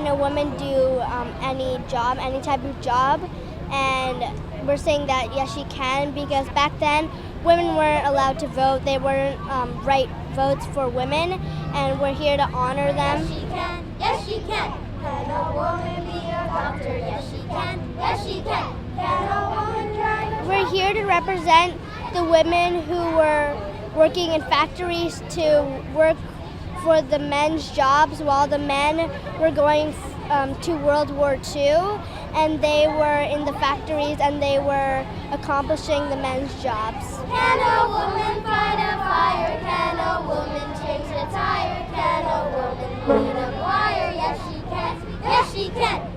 a woman do any job, any type of job? And we're saying that yes, she can, because back then women weren't allowed to vote. They weren't right votes for women, and we're here to honor them. Yes, she can. Yes, she can. Can a woman be a doctor? Yes, she can. Yes, she can. Can a woman drive? We're here to represent the women who were working in factories to work for the men's jobs while the men were going to World War II, and they were in the factories and they were accomplishing the men's jobs. Can a woman fight a fire? Can a woman change a tire? Can a woman lead a choir? Yes, she can. Yes, she can.